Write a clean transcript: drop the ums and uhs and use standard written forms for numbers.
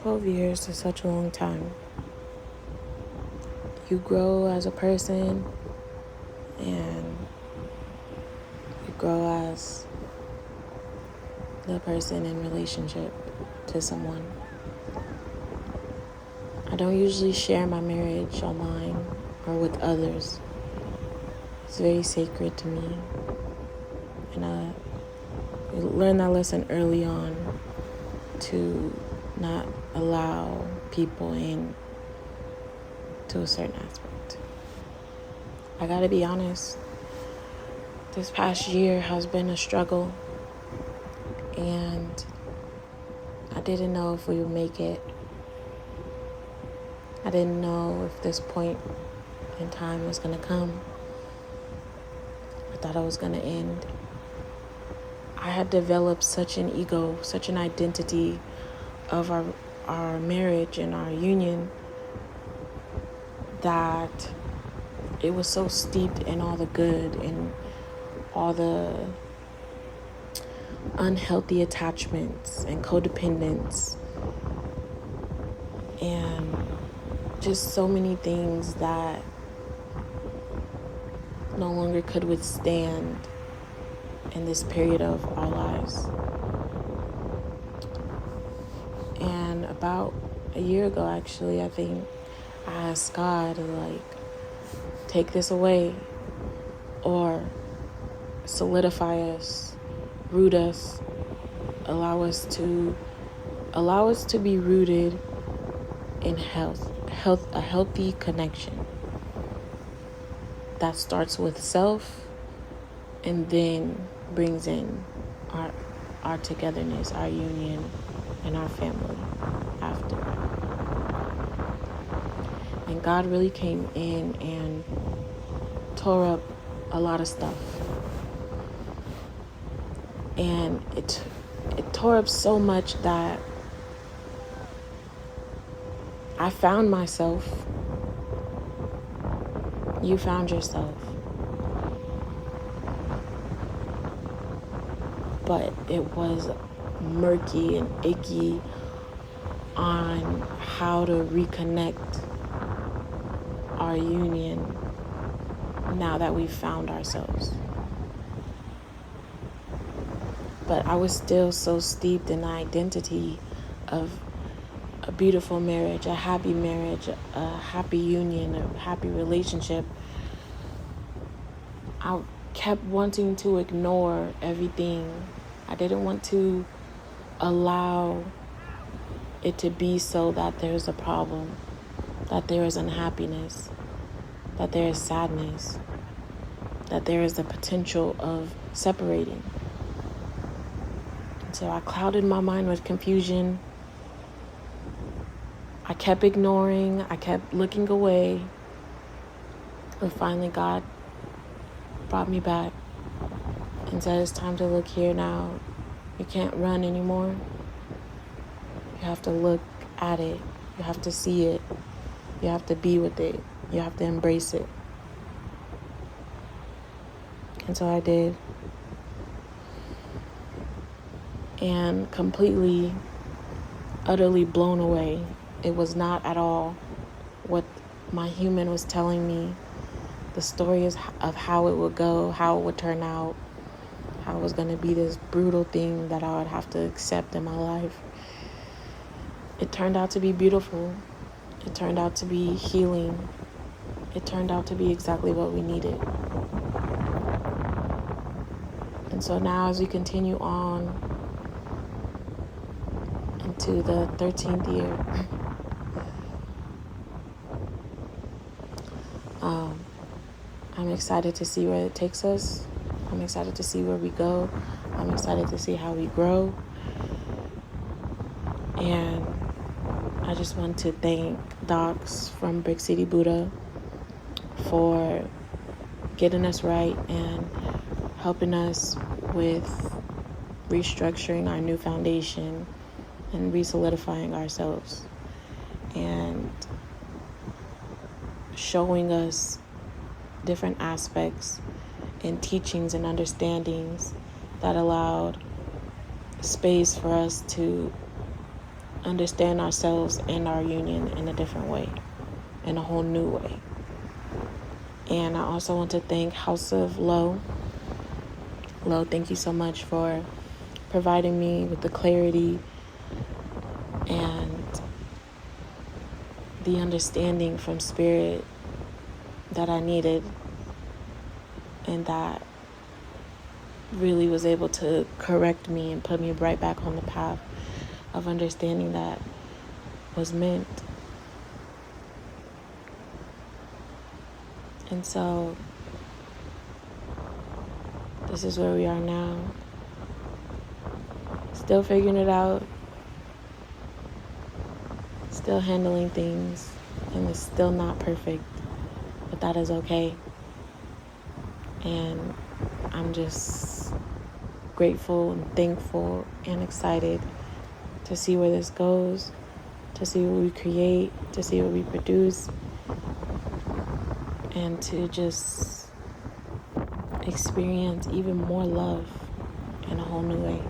12 years is such a long time. You grow as a person and you grow as the person in relationship to someone. I don't usually share my marriage online or with others. It's very sacred to me. And I learned that lesson early on to not allow people in to a certain aspect. I gotta be honest, this past year has been a struggle, and I didn't know if we would make it. I didn't know if this point in time was gonna come. I thought it was gonna end. I had developed such an ego, such an identity of our marriage and our union that it was so steeped in all the good and all the unhealthy attachments and codependence and just so many things that no longer could withstand in this period of our lives. And about a year ago, actually, I think I asked God to take this away or solidify us, root us, allow us to be rooted in a healthy connection that starts with self and then brings in our togetherness, our union, and our family after. And God really came in and tore up a lot of stuff. And it tore up so much that I found myself. You found yourself. But it was murky and icky on how to reconnect our union now that we've found ourselves. But I was still so steeped in the identity of a beautiful marriage, a happy union, a happy relationship. I kept wanting to ignore everything. I didn't want to allow it to be so that there's a problem, that there is unhappiness, that there is sadness, that there is the potential of separating. And so I clouded my mind with confusion. I kept ignoring, I kept looking away. But finally God brought me back and said, it's time to look here now. You can't run anymore. You have to look at it. You have to see it. You have to be with it. You have to embrace it. And so I did. And completely, utterly blown away. It was not at all what my human was telling me. The story of how it would go, how it would turn out, how it was going to be this brutal thing that I would have to accept in my life. It turned out to be beautiful. It turned out to be healing. It turned out to be exactly what we needed. And so now as we continue on into the 13th year, I'm excited to see where it takes us. I'm excited to see where we go. I'm excited to see how we grow. And I just want to thank Docs from Brick City Buddha for getting us right and helping us with restructuring our new foundation and re-solidifying ourselves and showing us different aspects and teachings and understandings that allowed space for us to understand ourselves and our union in a different way, in a whole new way. And I also want to thank House of Low. Lo, thank you so much for providing me with the clarity and the understanding from Spirit that I needed, and that really was able to correct me and put me right back on the path of understanding that was meant. And so this is where we are now. Still figuring it out. Still handling things. And it's still not perfect. But that is okay. And I'm just grateful and thankful and excited to see where this goes. To see what we create. To see what we produce. And to just experience even more love in a whole new way.